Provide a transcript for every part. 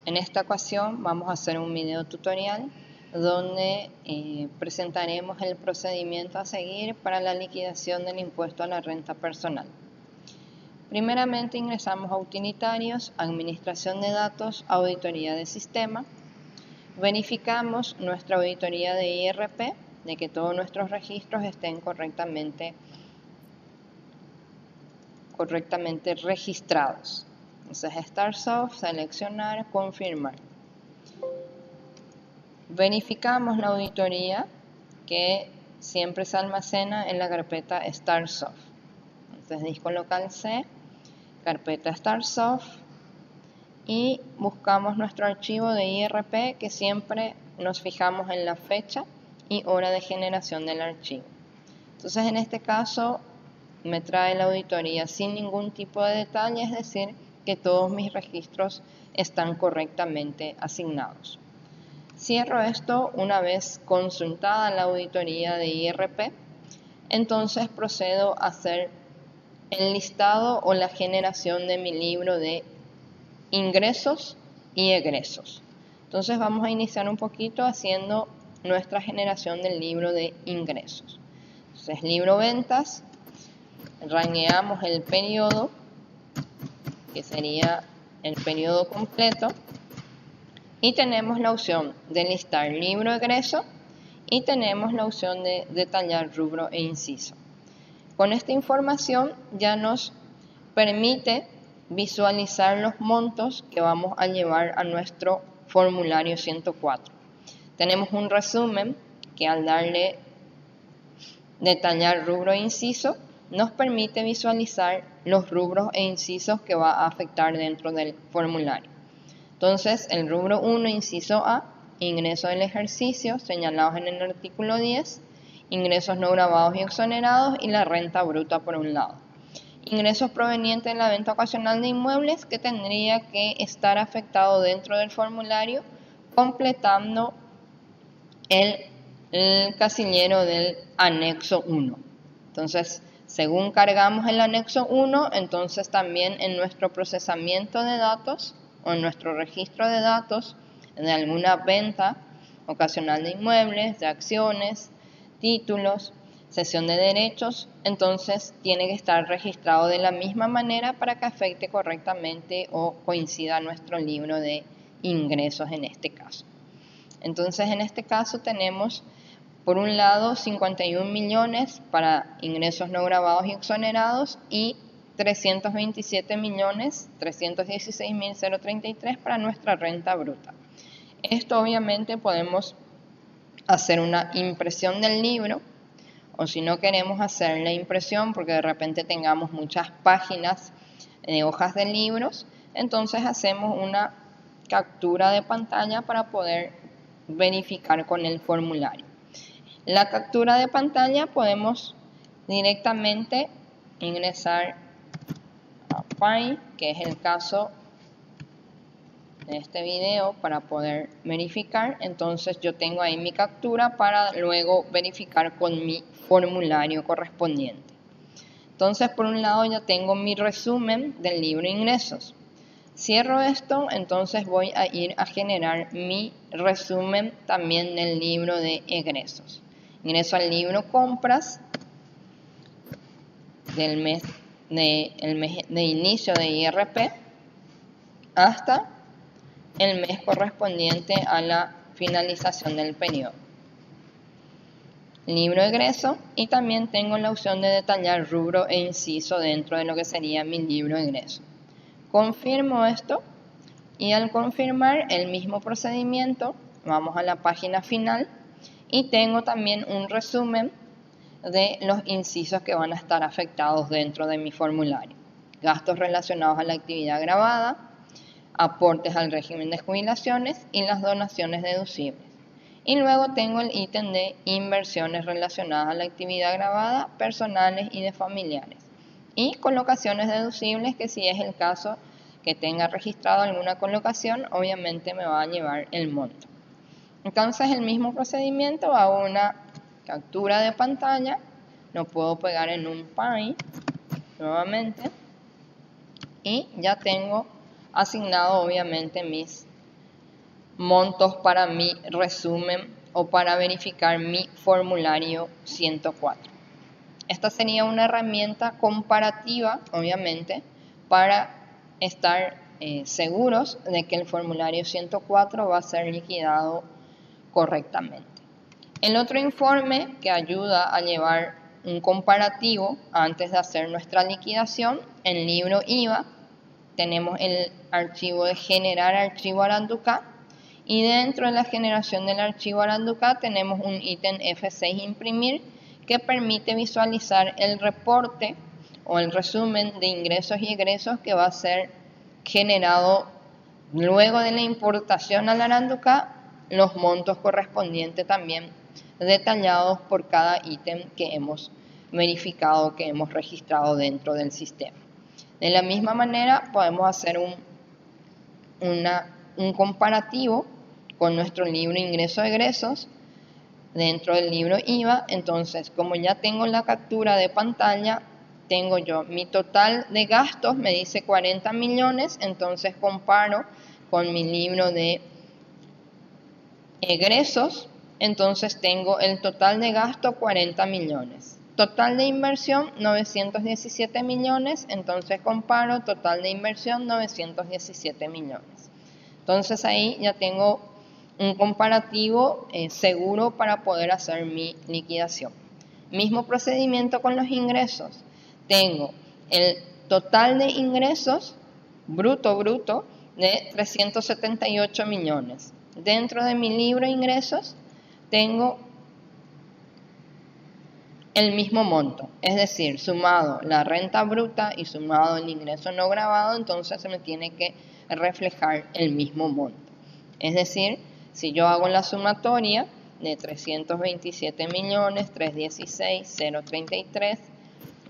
En esta ocasión vamos a hacer un video tutorial donde presentaremos el procedimiento a seguir para la liquidación del impuesto a la renta personal. Primeramente ingresamos a utilitarios, administración de datos, auditoría de sistema. Verificamos nuestra auditoría de IRP, de que todos nuestros registros estén correctamente registrados. Entonces, Start Soft, seleccionar, confirmar. Verificamos la auditoría que siempre se almacena en la carpeta Start Soft. Entonces, disco local C, carpeta Start Soft y buscamos nuestro archivo de IRP que siempre nos fijamos en la fecha y hora de generación del archivo. Entonces, en este caso me trae la auditoría sin ningún tipo de detalle, es decir, que todos mis registros están correctamente asignados. Cierro esto una vez consultada la auditoría de IRP, entonces procedo a hacer el listado o la generación de mi libro de ingresos y egresos. Entonces vamos a iniciar un poquito haciendo nuestra generación del libro de ingresos. Entonces, libro ventas, rangueamos el periodo, que sería el periodo completo, y tenemos la opción de listar libro egreso y tenemos la opción de detallar rubro e inciso. Con esta información ya nos permite visualizar los montos que vamos a llevar a nuestro formulario 104. Tenemos un resumen que al darle detallar rubro e inciso nos permite visualizar los rubros e incisos que va a afectar dentro del formulario. Entonces, el rubro 1, inciso A, ingresos del ejercicio señalados en el artículo 10, ingresos no grabados y exonerados y la renta bruta por un lado. Ingresos provenientes de la venta ocasional de inmuebles que tendría que estar afectado dentro del formulario completando el casillero del anexo 1. Entonces, según cargamos el anexo 1, entonces también en nuestro procesamiento de datos o en nuestro registro de datos de alguna venta ocasional de inmuebles, de acciones, títulos, cesión de derechos, entonces tiene que estar registrado de la misma manera para que afecte correctamente o coincida nuestro libro de ingresos en este caso. Entonces, en este caso tenemos, por un lado, 51 millones para ingresos no grabados y exonerados y 327.316.033 para nuestra renta bruta. Esto obviamente podemos hacer una impresión del libro, o si no queremos hacer la impresión porque de repente tengamos muchas páginas de hojas de libros, entonces hacemos una captura de pantalla para poder verificar con el formulario. La captura de pantalla podemos directamente ingresar a File, que es el caso de este video, para poder verificar. Entonces yo tengo ahí mi captura para luego verificar con mi formulario correspondiente. Entonces, por un lado ya tengo mi resumen del libro de ingresos. Cierro esto, entonces voy a ir a generar mi resumen también del libro de egresos. Ingreso al libro compras del mes de inicio de IRP hasta el mes correspondiente a la finalización del periodo. Libro egreso, y también tengo la opción de detallar rubro e inciso dentro de lo que sería mi libro egreso. Confirmo esto y al confirmar el mismo procedimiento vamos a la página final y tengo también un resumen de los incisos que van a estar afectados dentro de mi formulario. Gastos relacionados a la actividad grabada, aportes al régimen de jubilaciones y las donaciones deducibles. Y luego tengo el ítem de inversiones relacionadas a la actividad grabada, personales y de familiares. Y colocaciones deducibles, que si es el caso que tenga registrado alguna colocación, obviamente me va a llevar el monto. Entonces, el mismo procedimiento, hago una captura de pantalla, lo puedo pegar en un Paint nuevamente y ya tengo asignado obviamente mis montos para mi resumen o para verificar mi formulario 104. Esta sería una herramienta comparativa, obviamente, para estar seguros de que el formulario 104 va a ser liquidado correctamente. El otro informe que ayuda a llevar un comparativo antes de hacer nuestra liquidación, en libro IVA, tenemos el archivo de generar archivo Aranduca, y dentro de la generación del archivo Aranduca tenemos un ítem F6 imprimir que permite visualizar el reporte o el resumen de ingresos y egresos que va a ser generado luego de la importación al Aranduca, los montos correspondientes también detallados por cada ítem que hemos verificado, que hemos registrado dentro del sistema. De la misma manera podemos hacer un comparativo con nuestro libro ingresos-egresos dentro del libro IVA. Entonces, como ya tengo la captura de pantalla, tengo yo mi total de gastos, me dice 40 millones, entonces comparo con mi libro de egresos, entonces tengo el total de gasto 40 millones. Total de inversión 917 millones, entonces comparo total de inversión 917 millones. Entonces ahí ya tengo un comparativo seguro para poder hacer mi liquidación. Mismo procedimiento con los ingresos. Tengo el total de ingresos bruto de 378 millones. Dentro de mi libro de ingresos tengo el mismo monto, es decir, sumado la renta bruta y sumado el ingreso no grabado, entonces se me tiene que reflejar el mismo monto. Es decir, si yo hago la sumatoria de 327.316.033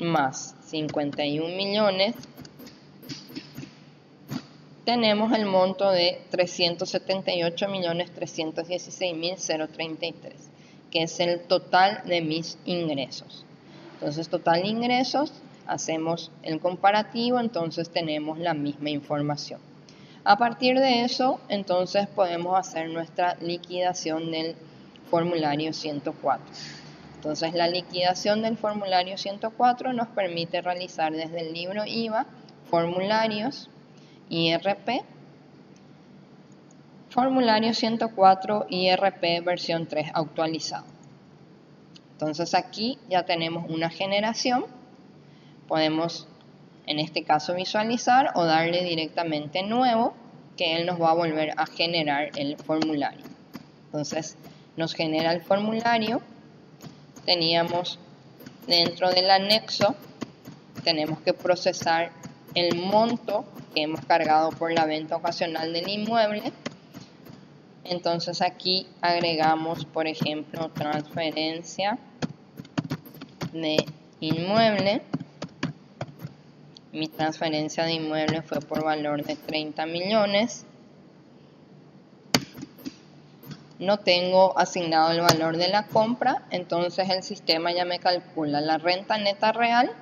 más 51 millones, tenemos el monto de 378.316.033, que es el total de mis ingresos. Entonces, total de ingresos, hacemos el comparativo, entonces tenemos la misma información. A partir de eso, entonces podemos hacer nuestra liquidación del formulario 104. Entonces, la liquidación del formulario 104 nos permite realizar desde el libro IVA, formularios, IRP, formulario 104 IRP versión 3 actualizado. Entonces aquí ya tenemos una generación, podemos en este caso visualizar o darle directamente nuevo, que él nos va a volver a generar el formulario. Entonces nos genera el formulario, teníamos dentro del anexo, tenemos que procesar el monto que hemos cargado por la venta ocasional del inmueble. Entonces aquí agregamos, por ejemplo, transferencia de inmueble. Mi transferencia de inmueble fue por valor de 30 millones. No tengo asignado el valor de la compra, entonces el sistema ya me calcula la renta neta real,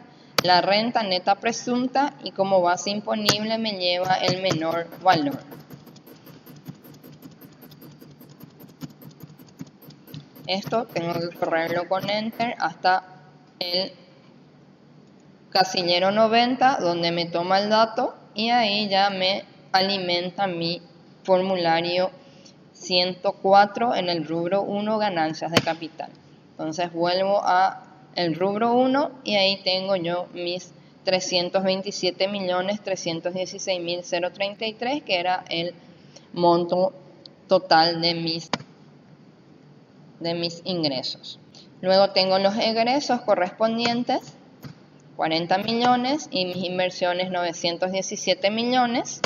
la renta neta presunta y como base imponible me lleva el menor valor. Esto tengo que correrlo con Enter hasta el casillero 90 donde me toma el dato y ahí ya me alimenta mi formulario 104 en el rubro 1 ganancias de capital. Entonces vuelvo a el rubro 1 y ahí tengo yo mis 327.316.033 que era el monto total de mis ingresos. Luego tengo los egresos correspondientes, 40 millones, y mis inversiones 917 millones.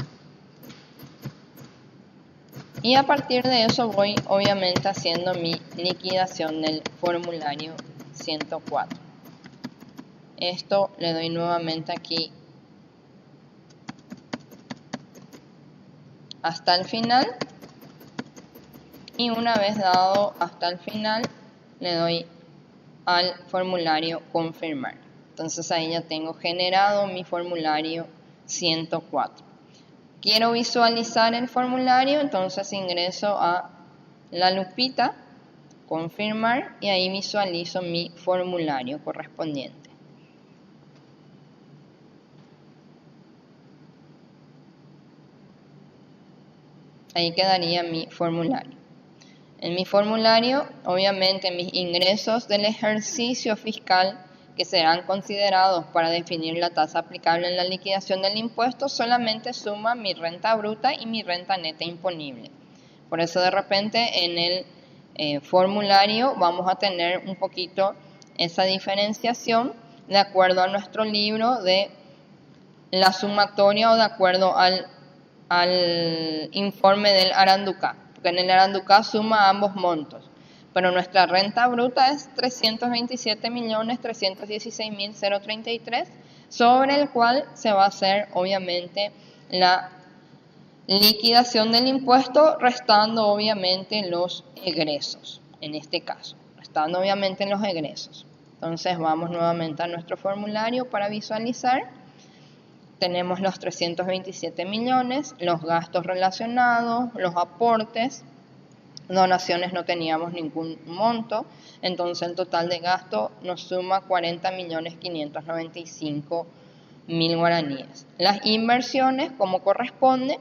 Y a partir de eso voy obviamente haciendo mi liquidación del formulario 104. Esto le doy nuevamente aquí hasta el final. Y una vez dado hasta el final, le doy al formulario confirmar. Entonces ahí ya tengo generado mi formulario 104. Quiero visualizar el formulario, entonces ingreso a la lupita, confirmar, y ahí visualizo mi formulario correspondiente. Ahí quedaría mi formulario. En mi formulario, obviamente, mis ingresos del ejercicio fiscal que serán considerados para definir la tasa aplicable en la liquidación del impuesto solamente suman mi renta bruta y mi renta neta imponible. Por eso de repente en el formulario vamos a tener un poquito esa diferenciación de acuerdo a nuestro libro de la sumatoria o de acuerdo al informe del Aranduca, porque en el Aranduca suma ambos montos, pero nuestra renta bruta es 327.316.033, sobre el cual se va a hacer obviamente la liquidación del impuesto, restando obviamente los egresos, en este caso, restando obviamente los egresos. Entonces vamos nuevamente a nuestro formulario para visualizar. Tenemos los 327 millones, los gastos relacionados, los aportes, donaciones no teníamos ningún monto, entonces el total de gasto nos suma 40.595.000 guaraníes. Las inversiones como corresponde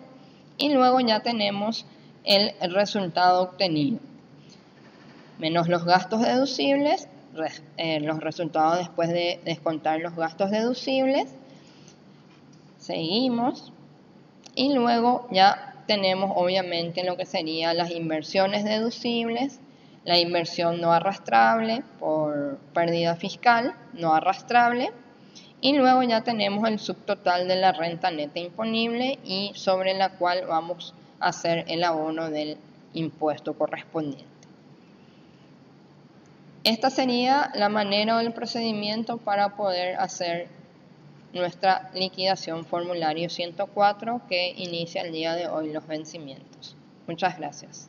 y luego ya tenemos el resultado obtenido. Menos los gastos deducibles, los resultados después de descontar los gastos deducibles. Seguimos y luego ya tenemos obviamente lo que serían las inversiones deducibles, la inversión no arrastrable por pérdida fiscal no arrastrable, y luego ya tenemos el subtotal de la renta neta imponible y sobre la cual vamos a hacer el abono del impuesto correspondiente. Esta sería la manera o el procedimiento para poder hacer nuestra liquidación formulario 104 que inicia el día de hoy los vencimientos. Muchas gracias.